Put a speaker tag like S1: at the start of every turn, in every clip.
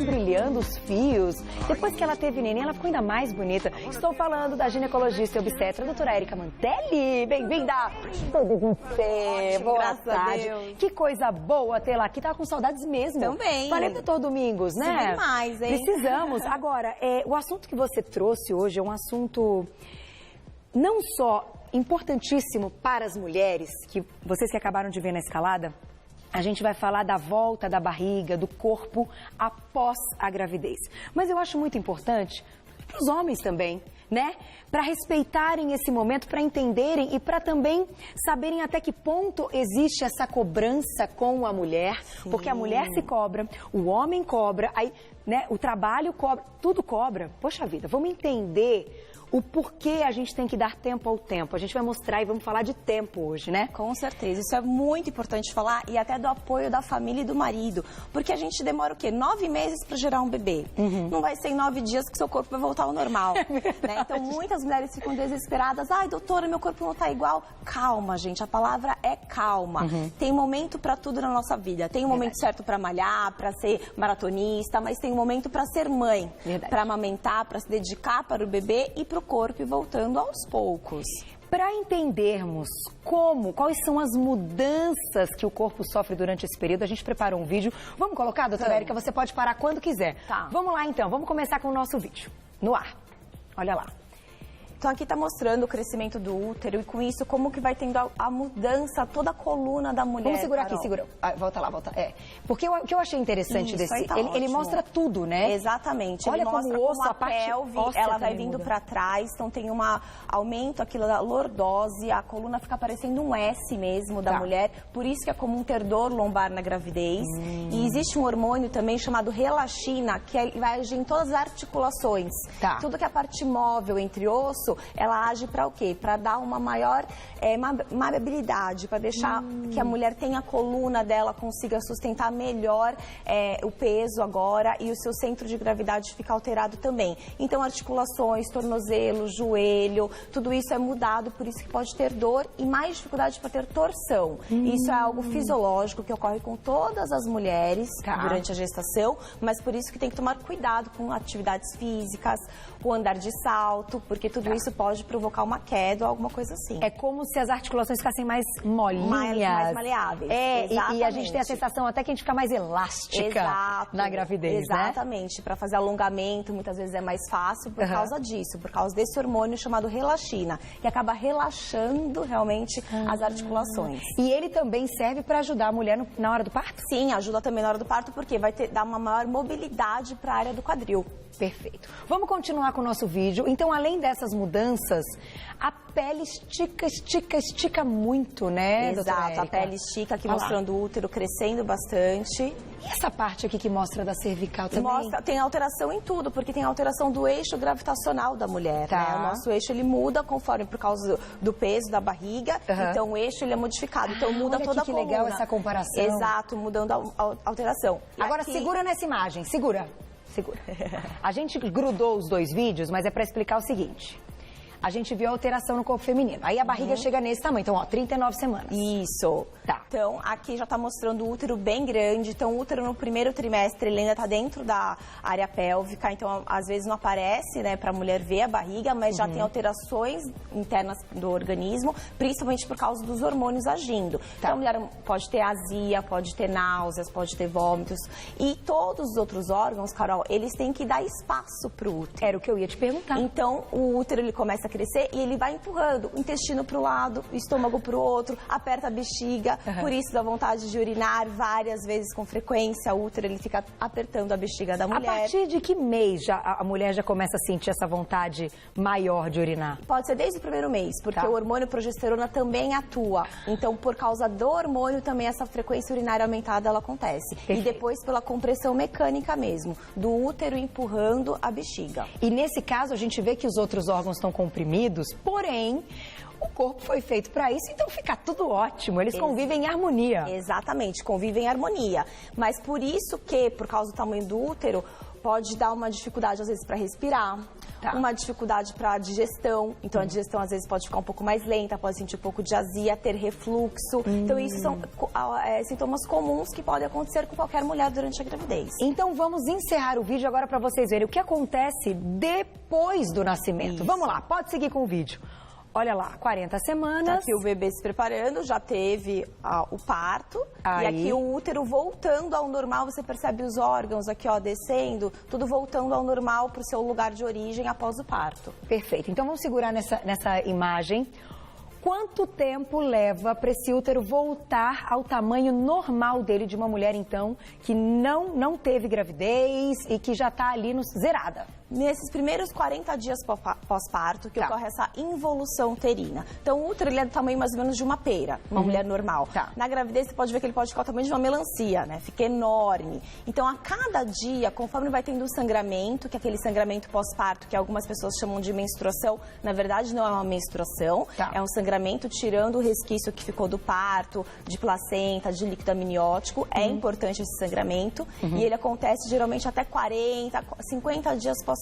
S1: brilhando os fios. Depois que ela teve neném, ela ficou ainda mais bonita. Estou falando da ginecologista e obstetra, a doutora Érica Mantelli. Bem-vinda! Tudo com você. Boa tarde. Que coisa boa tê-la aqui. Tava com saudades mesmo.
S2: Também.
S1: Falei doutor Domingos, né?
S2: Demais, hein?
S1: Precisamos. Agora, o assunto que você trouxe hoje é um assunto não só importantíssimo para as mulheres, que vocês que acabaram de ver na escalada, a gente vai falar da volta da barriga, do corpo após a gravidez. Mas eu acho muito importante para os homens também, né? Para respeitarem esse momento, para entenderem e para também saberem até que ponto existe essa cobrança com a mulher, sim, porque a mulher se cobra, o homem cobra, aí, né, o trabalho cobra, tudo cobra. Poxa vida, vamos entender o porquê a gente tem que dar tempo ao tempo. A gente vai mostrar e vamos falar de tempo hoje, né?
S2: Com certeza. Isso é muito importante falar e até do apoio da família e do marido. Porque a gente demora o quê? 9 meses para gerar um bebê. Não vai ser em 9 dias que seu corpo vai voltar ao normal. Né? Então, muitas mulheres ficam desesperadas. Ai, doutora, meu corpo não tá igual. Calma, gente. A palavra é calma. Tem momento para tudo na nossa vida. Tem um momento certo para malhar, para ser maratonista, mas tem um momento para ser mãe. Para amamentar, para se dedicar para o bebê e para o corpo e voltando aos poucos.
S1: Para entendermos quais são as mudanças que o corpo sofre durante esse período, a gente preparou um vídeo. Vamos colocar, doutora Érica? Você pode parar quando quiser.
S2: Tá.
S1: Vamos lá então, vamos começar com o nosso vídeo. No ar. Olha lá.
S2: Então aqui está mostrando o crescimento do útero e com isso como que vai tendo a mudança, toda a coluna da mulher.
S1: Vamos segurar, Carol. Aqui, segura. Volta lá, volta. Porque o que eu achei interessante desse,
S2: tá
S1: ele mostra tudo, né?
S2: Exatamente.
S1: Olha
S2: ele mostra
S1: como o osso,
S2: como
S1: a parte
S2: pelve,
S1: óssea
S2: ela vai
S1: também
S2: vindo
S1: muda
S2: para trás, então tem um aumento aqui da lordose, a coluna fica parecendo um S mesmo da mulher, por isso que é comum ter dor lombar na gravidez. E existe um hormônio também chamado relaxina, que vai agir em todas as articulações. Tudo que é a parte móvel entre osso, ela age para o quê? Para dar uma maior maleabilidade, para deixar que a mulher tenha a coluna dela, consiga sustentar melhor o peso agora e o seu centro de gravidade fica alterado também. Então, articulações, tornozelo, joelho, tudo isso é mudado, por isso que pode ter dor e mais dificuldade para ter torção. Isso é algo fisiológico que ocorre com todas as mulheres durante a gestação, mas por isso que tem que tomar cuidado com atividades físicas, o andar de salto, porque tudo isso pode provocar uma queda ou alguma coisa assim.
S1: É como se as articulações ficassem mais molinhas.
S2: Mais maleáveis.
S1: E a gente tem a sensação até que a gente fica mais elástica na gravidez,
S2: exatamente. Né? Para fazer alongamento, muitas vezes é mais fácil por causa disso, por causa desse hormônio chamado relaxina, que acaba relaxando realmente as articulações.
S1: E ele também serve para ajudar a mulher na hora do parto?
S2: Sim, ajuda também na hora do parto, porque vai dar uma maior mobilidade para a área do quadril.
S1: Perfeito. Vamos continuar com o nosso vídeo. Então, além dessas mudanças, a pele estica muito, né,
S2: Exato, a pele estica, aqui mostrando o útero crescendo bastante.
S1: E essa parte aqui que mostra da cervical também?
S2: Tem alteração em tudo, porque tem alteração do eixo gravitacional da mulher, né? O nosso eixo, ele muda conforme, por causa do peso da barriga, então o eixo, ele é modificado, então muda toda a coluna.
S1: Que legal essa comparação.
S2: Exato, mudando a alteração.
S1: E agora, aqui... segura nessa imagem, segura. A gente grudou os dois vídeos, mas é para explicar o seguinte. A gente viu a alteração no corpo feminino. Aí a barriga chega nesse tamanho. Então, 39 semanas.
S2: Isso.
S1: Tá.
S2: Então, aqui já tá mostrando o útero bem grande. Então, o útero no primeiro trimestre, ele ainda tá dentro da área pélvica. Então, às vezes não aparece, né, pra mulher ver a barriga, mas já tem alterações internas do organismo, principalmente por causa dos hormônios agindo. Então, a mulher pode ter azia, pode ter náuseas, pode ter vômitos. E todos os outros órgãos, Carol, eles têm que dar espaço pro útero.
S1: Era o que eu ia te perguntar.
S2: Então, o útero, ele começa a crescer e ele vai empurrando o intestino para o lado, o estômago para o outro, aperta a bexiga, por isso dá vontade de urinar várias vezes com frequência, o útero ele fica apertando a bexiga da mulher.
S1: A partir de que mês a mulher já começa a sentir essa vontade maior de urinar?
S2: Pode ser desde o primeiro mês, porque o hormônio progesterona também atua. Então, por causa do hormônio, também essa frequência urinária aumentada, ela acontece. Perfeito. E depois pela compressão mecânica mesmo, do útero empurrando a bexiga.
S1: E nesse caso, a gente vê que os outros órgãos estão comprimidos, porém, o corpo foi feito para isso, então fica tudo ótimo. Eles convivem em harmonia.
S2: Exatamente, convivem em harmonia. Mas por isso que, por causa do tamanho do útero, pode dar uma dificuldade, às vezes, para respirar, uma dificuldade para digestão. Então, a digestão, às vezes, pode ficar um pouco mais lenta, pode sentir um pouco de azia, ter refluxo. Então, isso são sintomas comuns que podem acontecer com qualquer mulher durante a gravidez.
S1: Então, vamos encerrar o vídeo agora para vocês verem o que acontece depois do nascimento.
S2: Isso.
S1: Vamos lá, pode seguir com o vídeo. Olha lá, 40 semanas.
S2: Tá aqui o bebê se preparando, já teve o parto.
S1: Aí.
S2: E aqui o útero voltando ao normal, você percebe os órgãos aqui, ó, descendo, tudo voltando ao normal para o seu lugar de origem após o parto.
S1: Perfeito. Então, vamos segurar nessa imagem. Quanto tempo leva para esse útero voltar ao tamanho normal dele, de uma mulher, então, que não teve gravidez e que já está ali zerada?
S2: Nesses primeiros 40 dias pós-parto, que ocorre essa involução uterina. Então, o útero ele é do tamanho mais ou menos de uma pera, uma mulher normal. Na gravidez, você pode ver que ele pode ficar o tamanho de uma melancia, né? Fica enorme. Então, a cada dia, conforme vai tendo um sangramento, que é aquele sangramento pós-parto, que algumas pessoas chamam de menstruação, na verdade, não é uma menstruação, é um sangramento tirando o resquício que ficou do parto, de placenta, de líquido amniótico. É importante esse sangramento e ele acontece geralmente até 40, 50 dias pós-parto.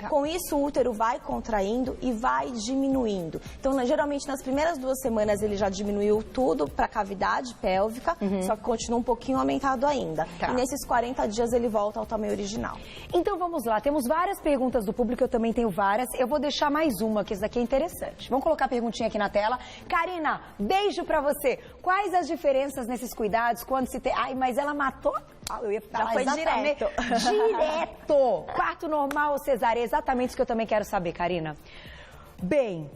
S2: Com isso, o útero vai contraindo e vai diminuindo. Então, geralmente, nas primeiras 2 semanas, ele já diminuiu tudo para a cavidade pélvica, só que continua um pouquinho aumentado ainda. E nesses 40 dias, ele volta ao tamanho original.
S1: Então, vamos lá. Temos várias perguntas do público, eu também tenho várias. Eu vou deixar mais uma, que essa daqui é interessante. Vamos colocar a perguntinha aqui na tela. Karina, beijo pra você. Quais as diferenças nesses cuidados quando se tem... Ai, mas ela matou... Eu ia falar
S2: já foi
S1: exatamente... Direto! Parto normal ou cesárea? Exatamente isso que eu também quero saber, Karina. Bem,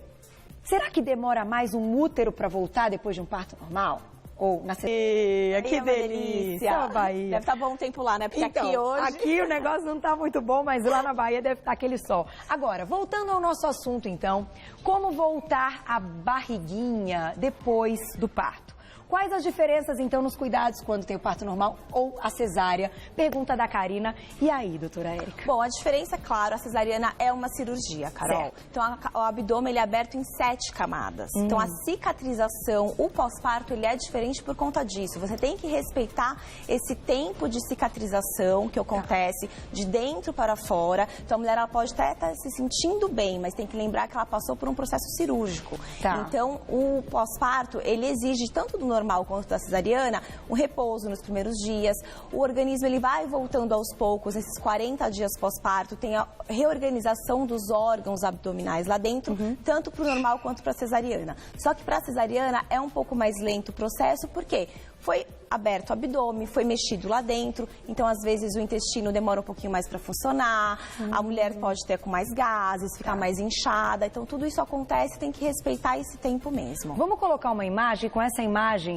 S1: será que demora mais um útero para voltar depois de um parto normal? Ou na cesárea?
S2: Que delícia!
S1: Só Bahia.
S2: Deve estar bom o tempo lá, né? Porque
S1: então,
S2: aqui hoje...
S1: Aqui o negócio não está muito bom, mas lá na Bahia deve estar aquele sol. Agora, voltando ao nosso assunto, então, como voltar a barriguinha depois do parto? Quais as diferenças, então, nos cuidados quando tem o parto normal ou a cesárea? Pergunta da Karina. E aí, doutora Érica?
S2: Bom, a diferença, claro, a cesariana é uma cirurgia, Carol.
S1: Certo.
S2: Então, o abdômen ele é aberto em 7 camadas. Então, a cicatrização, o pós-parto, ele é diferente por conta disso. Você tem que respeitar esse tempo de cicatrização que acontece de dentro para fora. Então, a mulher ela pode até estar se sentindo bem, mas tem que lembrar que ela passou por um processo cirúrgico. Então, o pós-parto, ele exige tanto do normal quanto da cesariana, um repouso nos primeiros dias. O organismo ele vai voltando aos poucos, nesses 40 dias pós-parto, tem a reorganização dos órgãos abdominais lá dentro, tanto para o normal quanto para a cesariana. Só que para a cesariana é um pouco mais lento o processo, porque foi aberto o abdômen, foi mexido lá dentro, então às vezes o intestino demora um pouquinho mais para funcionar, a mulher pode ter com mais gases, ficar mais inchada, então tudo isso acontece, tem que respeitar esse tempo mesmo.
S1: Vamos colocar uma imagem, com essa imagem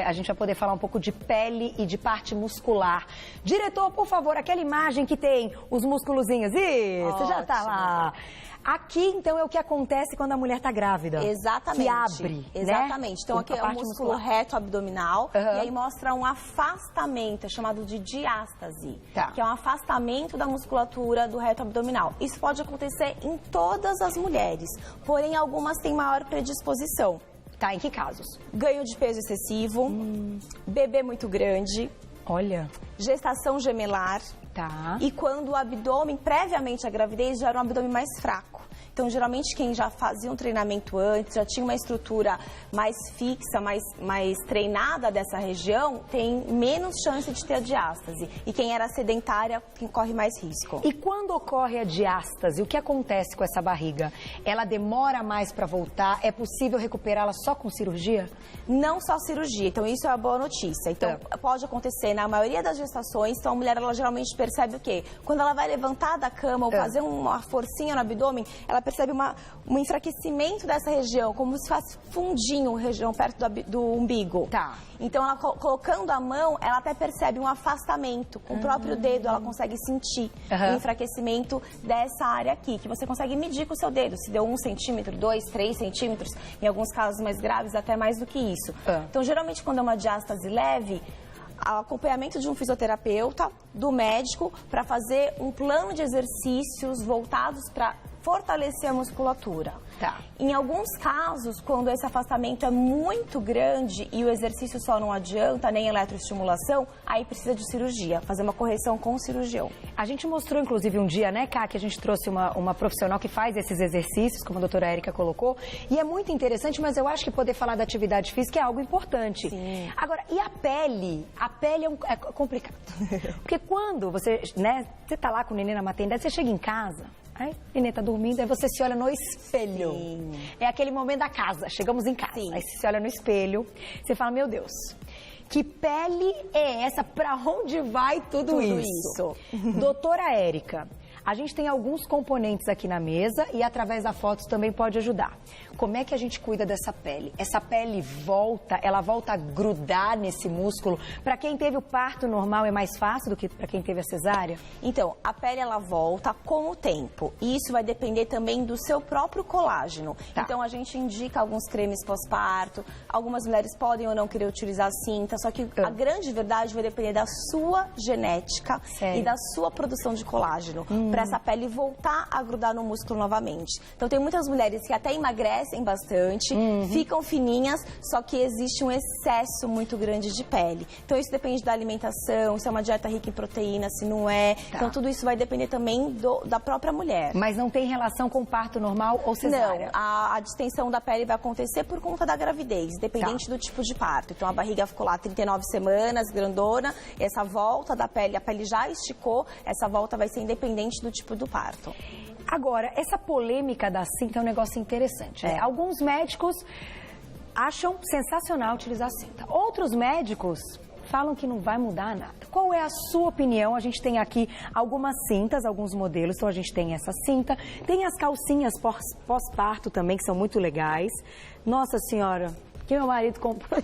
S1: a gente vai poder falar um pouco de pele e de parte muscular. Diretor, por favor, aquela imagem que tem os musculozinhos, isso, já tá lá. Aqui, então, é o que acontece quando a mulher está grávida.
S2: Exatamente.
S1: Que abre,
S2: exatamente.
S1: Né?
S2: Então, aqui é o músculo reto abdominal. E aí mostra um afastamento, é chamado de diástase. Que é um afastamento da musculatura do reto abdominal. Isso pode acontecer em todas as mulheres. Porém, algumas têm maior predisposição.
S1: Tá, em que casos?
S2: Ganho de peso excessivo, bebê muito grande.
S1: Olha.
S2: Gestação gemelar. E quando o abdômen, previamente à gravidez, já era um abdômen mais fraco. Então, geralmente, quem já fazia um treinamento antes, já tinha uma estrutura mais fixa, mais treinada dessa região, tem menos chance de ter a diástase. E quem era sedentária, quem corre mais risco.
S1: E quando ocorre a diástase, o que acontece com essa barriga? Ela demora mais para voltar? É possível recuperá-la só com cirurgia?
S2: Não só cirurgia. Então, isso é a boa notícia. Então, pode acontecer na maioria das gestações. Então, a mulher, ela geralmente percebe o quê? Quando ela vai levantar da cama ou fazer uma forcinha no abdômen, ela percebe um enfraquecimento dessa região, como se fosse fundinho, região perto do umbigo. Então, ela colocando a mão, ela até percebe um afastamento. Com o próprio dedo, ela consegue sentir o enfraquecimento dessa área aqui, que você consegue medir com o seu dedo. Se deu 1 centímetro, 2, 3 centímetros, em alguns casos mais graves, até mais do que isso. Então, geralmente, quando é uma diástase leve, o acompanhamento de um fisioterapeuta, do médico, para fazer um plano de exercícios voltados para fortalecer a musculatura.
S1: Tá.
S2: Em alguns casos, quando esse afastamento é muito grande e o exercício só não adianta, nem eletroestimulação, aí precisa de cirurgia, fazer uma correção com o cirurgião.
S1: A gente mostrou, inclusive, um dia, né, Ká, que a gente trouxe uma profissional que faz esses exercícios, como a doutora Érica colocou, e é muito interessante, mas eu acho que poder falar da atividade física é algo importante.
S2: Sim. Agora,
S1: e a pele? A pele é complicado. Porque quando você, né, você tá lá com o neném na maternidade, você chega em casa, aí o neném tá dormindo, aí você se olha no espelho.
S2: Sim.
S1: É aquele momento da casa, chegamos em casa,
S2: Sim.
S1: aí você se olha no espelho, você fala, meu Deus, que pele é essa? Pra onde vai tudo isso? Doutora Érica, a gente tem alguns componentes aqui na mesa e através da foto também pode ajudar. Como é que a gente cuida dessa pele? Essa pele ela volta a grudar nesse músculo. Para quem teve o parto normal é mais fácil do que para quem teve a cesárea?
S2: Então, a pele ela volta com o tempo. E isso vai depender também do seu próprio colágeno.
S1: Tá.
S2: Então, a gente indica alguns cremes pós-parto. Algumas mulheres podem ou não querer utilizar cinta. Só que a grande verdade vai depender da sua genética.
S1: Sério?
S2: E da sua produção de colágeno. Para essa pele voltar a grudar no músculo novamente. Então, tem muitas mulheres que até emagrecem bastante, ficam fininhas, só que existe um excesso muito grande de pele. Então, isso depende da alimentação, se é uma dieta rica em proteína, se não é. Tá. Então, tudo isso vai depender também da própria mulher.
S1: Mas não tem relação com parto normal ou cesárea?
S2: Não, a distensão da pele vai acontecer por conta da gravidez, independente do tipo de parto. Então, a barriga ficou lá 39 semanas, grandona, essa volta da pele, a pele já esticou, essa volta vai ser independente do tipo do parto.
S1: Agora, essa polêmica da cinta é um negócio interessante, né? Alguns médicos acham sensacional utilizar cinta. Outros médicos falam que não vai mudar nada. Qual é a sua opinião? A gente tem aqui algumas cintas, alguns modelos. Então, a gente tem essa cinta. Tem as calcinhas pós-parto também, que são muito legais. Nossa Senhora, que meu marido comprou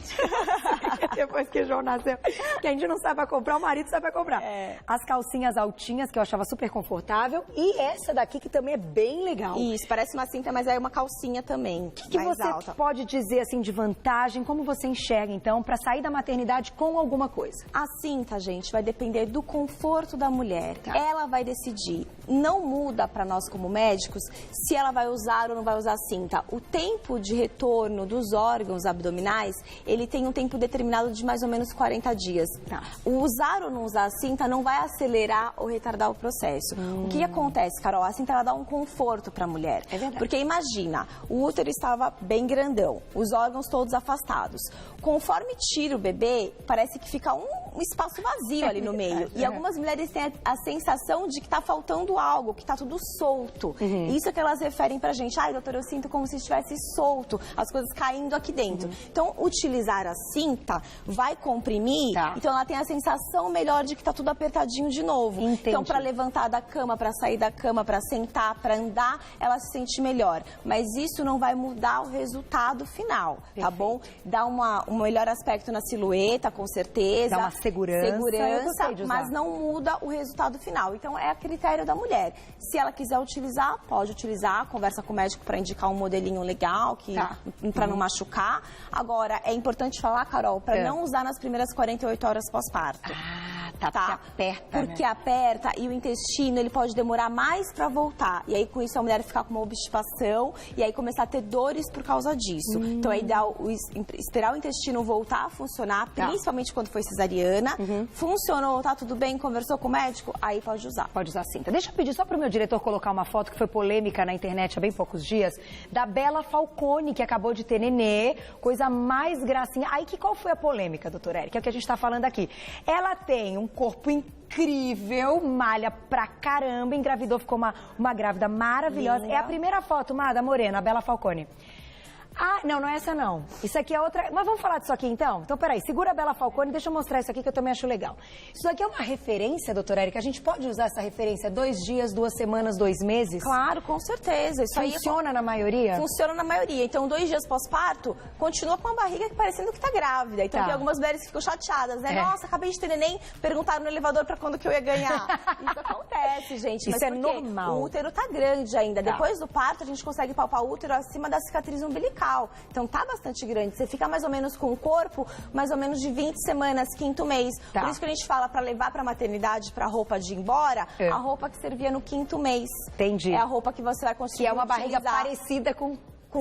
S1: depois que o João nasceu. Que a gente não sabe comprar, o marido sabe comprar. As calcinhas altinhas, que eu achava super confortável. E essa daqui, que também é bem legal.
S2: Isso, parece uma cinta, mas é uma calcinha também.
S1: O que você
S2: alta.
S1: pode dizer, assim, de vantagem? Como você enxerga, então, para sair da maternidade com alguma coisa?
S2: A cinta, gente, vai depender do conforto da mulher.
S1: Tá.
S2: Ela vai decidir. Não muda para nós como médicos se ela vai usar ou não vai usar a cinta. O tempo de retorno dos órgãos abdominais, ele tem um tempo determinado de mais ou menos 40 dias.
S1: Tá.
S2: O usar ou não usar a cinta não vai acelerar ou retardar o processo. O que acontece, Carol? A cinta ela dá um conforto para a mulher.
S1: É verdade.
S2: Porque imagina, o útero estava bem grandão, os órgãos todos afastados. Conforme tira o bebê, parece que fica um espaço vazio ali no meio. E algumas mulheres têm a sensação de que está faltando algo, que está tudo solto. Isso é que elas referem pra gente. Ai, doutora, eu sinto como se estivesse solto, as coisas caindo aqui dentro. Então, utilizar a cinta vai comprimir, então ela tem a sensação melhor de que está tudo apertadinho de novo.
S1: Entendi.
S2: Então, para levantar da cama, para sair da cama, para sentar, para andar, ela se sente melhor. Mas isso não vai mudar o resultado final, tá bom? Dá um melhor aspecto na silhueta, com certeza.
S1: Dá uma segurança,
S2: mas não muda o resultado final. Então, é a critério da mulher. Se ela quiser utilizar, pode utilizar, conversa com o médico para indicar um modelinho legal, para não machucar. Agora, é importante falar, Carol, para não usar nas primeiras 48 horas pós-parto.
S1: Porque aperta,
S2: Porque aperta e o intestino, ele pode demorar mais para voltar. E aí, com isso, a mulher ficar com uma obstipação e aí começar a ter dores por causa disso. Então, é ideal esperar o intestino voltar a funcionar, principalmente quando foi cesariana. Funcionou, tá tudo bem, conversou com o médico, aí pode usar.
S1: Pode usar cinta. Deixa eu pedir só pro meu diretor colocar uma foto que foi polêmica na internet há bem poucos dias, da Bela Falcone, que acabou de ter nenê, coisa mais gracinha. Aí, qual foi a polêmica, doutora Érica? É o que a gente tá falando aqui. Ela tem um corpo incrível, malha pra caramba, engravidou, ficou uma grávida maravilhosa.
S2: Linda.
S1: É a primeira foto, da Morena, a Bela Falcone. Ah, não é essa não. Isso aqui é outra... Mas vamos falar disso aqui então? Então, peraí, segura a Bela Falcone, deixa eu mostrar isso aqui que eu também acho legal. Isso aqui é uma referência, doutora Érica? A gente pode usar essa referência 2 dias, 2 semanas, 2 meses?
S2: Claro, com certeza. Isso
S1: funciona na maioria?
S2: Funciona na maioria. Então, 2 dias pós-parto, continua com a barriga parecendo que tá grávida. Então, tem algumas mulheres que ficam chateadas, né? Nossa, acabei de ter neném, perguntaram no elevador pra quando que eu ia ganhar. Isso acontece. acontece, gente. Mas
S1: isso é
S2: por quê?
S1: normal.
S2: O útero tá grande ainda.
S1: Tá.
S2: Depois do parto, a gente consegue palpar o útero acima da cicatriz umbilical. Então tá bastante grande. Você fica mais ou menos com o corpo, mais ou menos de 20 semanas, 5º mês.
S1: Tá.
S2: Por isso que a gente fala pra levar pra maternidade, pra roupa de ir embora, a roupa que servia no 5º mês.
S1: Entendi.
S2: É a roupa que você vai conseguir
S1: Que é uma barriga
S2: utilizar.
S1: parecida com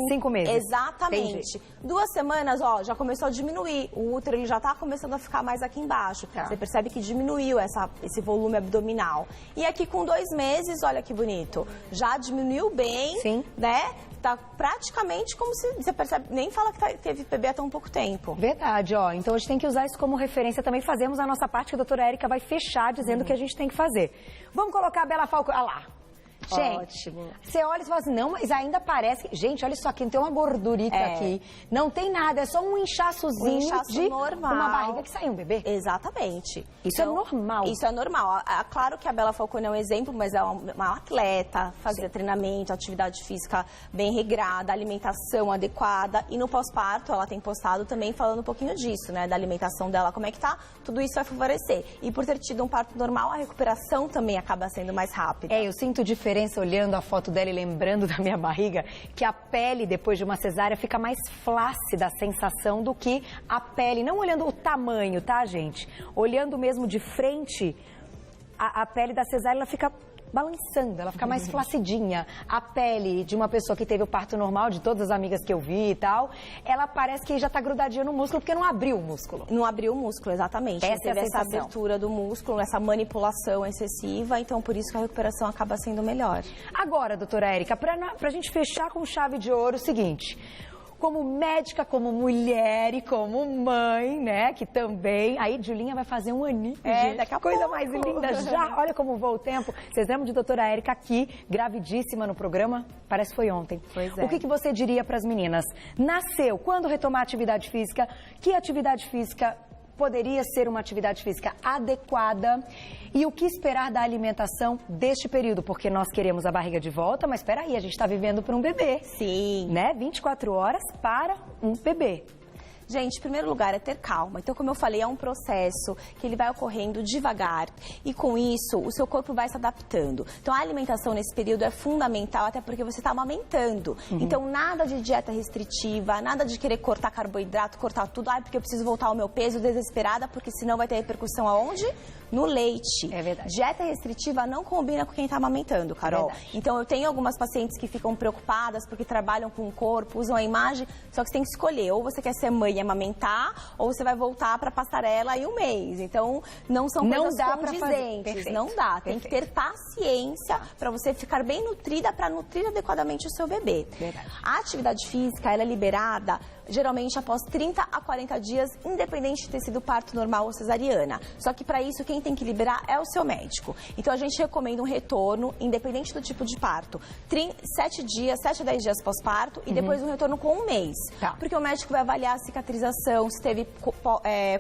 S1: 5 meses.
S2: Exatamente.
S1: Entendi.
S2: 2 semanas, ó, já começou a diminuir. O útero ele já tá começando a ficar mais aqui embaixo.
S1: Tá.
S2: Você percebe que diminuiu esse volume abdominal. E aqui com 2 meses, olha que bonito. Já diminuiu bem,
S1: Sim.
S2: né? Tá praticamente como se você percebe, nem fala que teve bebê há tão pouco tempo.
S1: Verdade, ó. Então a gente tem que usar isso como referência também. Fazemos a nossa parte, que a doutora Érica vai fechar dizendo o que a gente tem que fazer. Vamos colocar a Bela Falcão. Olha lá. Gente,
S2: Ótimo.
S1: você olha e fala assim, não, mas ainda parece... Gente, olha isso aqui, não tem uma gordurita aqui. Não tem nada, é só um inchaçozinho de
S2: normal.
S1: uma barriga que saiu um bebê.
S2: Exatamente.
S1: Isso é normal.
S2: Isso é normal. Claro que a Bela Falcone é um exemplo, mas é uma atleta, fazia treinamento, atividade física bem regrada, alimentação adequada. E no pós-parto, ela tem postado também falando um pouquinho disso, né? Da alimentação dela, como é que tá. Tudo isso vai favorecer. E por ter tido um parto normal, a recuperação também acaba sendo mais rápida.
S1: Eu sinto diferença olhando a foto dela e lembrando da minha barriga, que a pele depois de uma cesárea fica mais flácida, a sensação, do que a pele, não olhando o tamanho, tá, gente? Olhando mesmo de frente, a pele da cesárea, ela fica balançando, ela fica mais flacidinha. A pele de uma pessoa que teve o parto normal, de todas as amigas que eu vi e tal, ela parece que já tá grudadinha no músculo, porque não abriu o músculo.
S2: Não abriu o músculo, exatamente.
S1: Essa
S2: teve
S1: é a
S2: essa
S1: sensação.
S2: abertura do músculo, essa manipulação excessiva, então por isso que a recuperação acaba sendo melhor.
S1: Agora, doutora Érica, pra gente fechar com chave de ouro, o seguinte... Como médica, como mulher e como mãe, né? Que também... Aí, Julinha vai fazer um aninho, gente.
S2: Daqui a
S1: coisa
S2: pouco.
S1: mais linda já. Olha como voa o tempo. Vocês lembram de doutora Érica aqui, gravidíssima no programa? Parece que foi ontem.
S2: Pois é.
S1: O que você diria para as meninas? Nasceu, quando retomar a atividade física? Que atividade física poderia ser uma atividade física adequada? E o que esperar da alimentação deste período? Porque nós queremos a barriga de volta, mas espera aí, a gente está vivendo para um bebê.
S2: Sim.
S1: Né? 24 horas para um bebê.
S2: Gente, em primeiro lugar, é ter calma. Então, como eu falei, é um processo que ele vai ocorrendo devagar. E com isso, o seu corpo vai se adaptando. Então, a alimentação nesse período é fundamental, até porque você está amamentando. Então, nada de dieta restritiva, nada de querer cortar carboidrato, cortar tudo. Ah, porque eu preciso voltar ao meu peso, desesperada, porque senão vai ter repercussão aonde? No leite.
S1: É verdade.
S2: Dieta restritiva não combina com quem está amamentando, Carol.
S1: Verdade.
S2: Então, eu tenho algumas pacientes que ficam preocupadas porque trabalham com o corpo, usam a imagem, só que você tem que escolher. Ou você quer ser mãe e amamentar, ou você vai voltar para passarela em um mês. Então, não são coisas condizentes. Não dá. Tem que ter paciência para você ficar bem nutrida, para nutrir adequadamente o seu bebê.
S1: Verdade.
S2: A atividade física, ela é liberada geralmente após 30 a 40 dias, independente de ter sido parto normal ou cesariana. Só que para isso, quem tem que liberar é o seu médico. Então, a gente recomenda um retorno, independente do tipo de parto, 7 dias, 7 a 10 dias pós-parto e depois um retorno com um mês.
S1: Tá.
S2: Porque o médico vai avaliar a cicatrização, se teve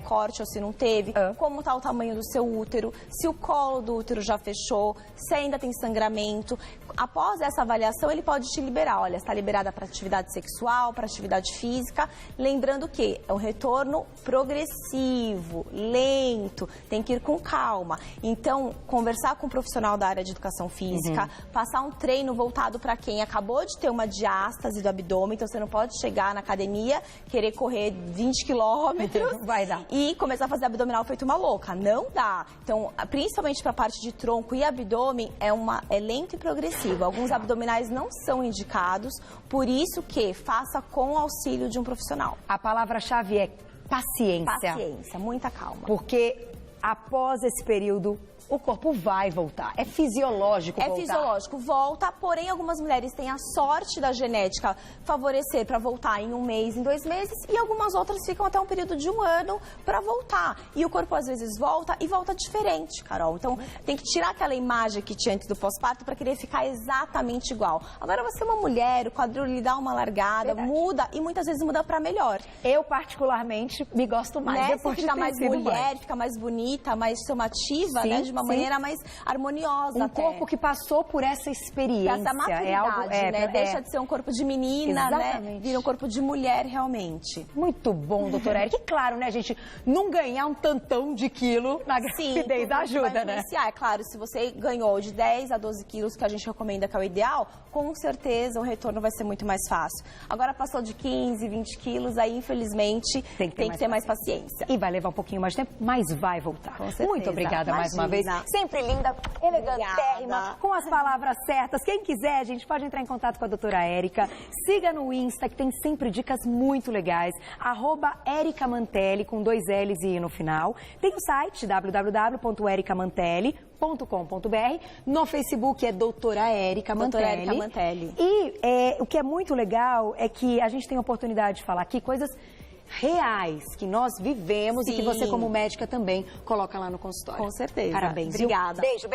S2: corte ou se não teve, como está o tamanho do seu útero, se o colo do útero já fechou, se ainda tem sangramento. Após essa avaliação, ele pode te liberar. Olha, está liberada para atividade sexual, para atividade física. Lembrando que é um retorno progressivo, lento, tem que ir com calma. Então, conversar com um profissional da área de educação física, passar um treino voltado para quem acabou de ter uma diástase do abdômen. Então, você não pode chegar na academia, querer correr 20 quilômetros
S1: Vai dar.
S2: e começar a fazer abdominal feito uma louca. Não dá. Então, principalmente para a parte de tronco e abdômen, é lento e progressivo. Alguns abdominais não são indicados, por isso que faça com o auxílio de um profissional.
S1: A palavra-chave é paciência.
S2: Paciência, muita calma.
S1: Porque após esse período, o corpo vai voltar. É fisiológico voltar.
S2: É fisiológico, volta, porém algumas mulheres têm a sorte da genética favorecer para voltar em 1 mês, em 2 meses, e algumas outras ficam até um período de 1 ano para voltar. E o corpo às vezes volta e volta diferente, Carol. Então tem que tirar aquela imagem que tinha antes do pós-parto para querer ficar exatamente igual. Agora você é uma mulher, o quadril lhe dá uma largada,
S1: Verdade.
S2: muda e muitas vezes muda para melhor.
S1: Eu, particularmente, me gosto mais.
S2: Né?
S1: Depois
S2: Você
S1: de
S2: fica
S1: ter
S2: mais
S1: sido
S2: mulher,
S1: mãe.
S2: fica mais bonita, mais chamativa,
S1: Sim.
S2: né, de uma maneira mais harmoniosa.
S1: Um corpo que passou por essa experiência.
S2: Essa maturidade, né? Deixa de ser um corpo de menina, né? Vira um corpo de mulher, realmente.
S1: Muito bom, doutora Érica. E claro, né, gente, não ganhar um tantão de quilo na gravidez ajuda, né?
S2: É claro, se você ganhou de 10 a 12 quilos, que a gente recomenda que é o ideal, com certeza o retorno vai ser muito mais fácil. Agora passou de 15, 20 quilos, aí infelizmente tem que ter mais paciência.
S1: E vai levar um pouquinho mais de tempo, mas vai voltar.
S2: Com certeza.
S1: Muito obrigada mais uma vez. Sempre linda, elegantérrima, com as palavras certas. Quem quiser, gente, pode entrar em contato com a doutora Érica. Siga no Insta, que tem sempre dicas muito legais. @EricaMantelli, com 2 L's e I no final. Tem o site www.ericamantelli.com.br. No Facebook é doutora Érica Mantelli. E o que é muito legal é que a gente tem a oportunidade de falar aqui coisas reais que nós vivemos. Sim. E que você, como médica, também coloca lá no consultório.
S2: Com certeza.
S1: Parabéns.
S2: Obrigada.
S1: Beijo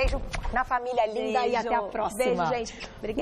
S1: na família linda e até a próxima.
S2: Beijo, gente. Obrigada.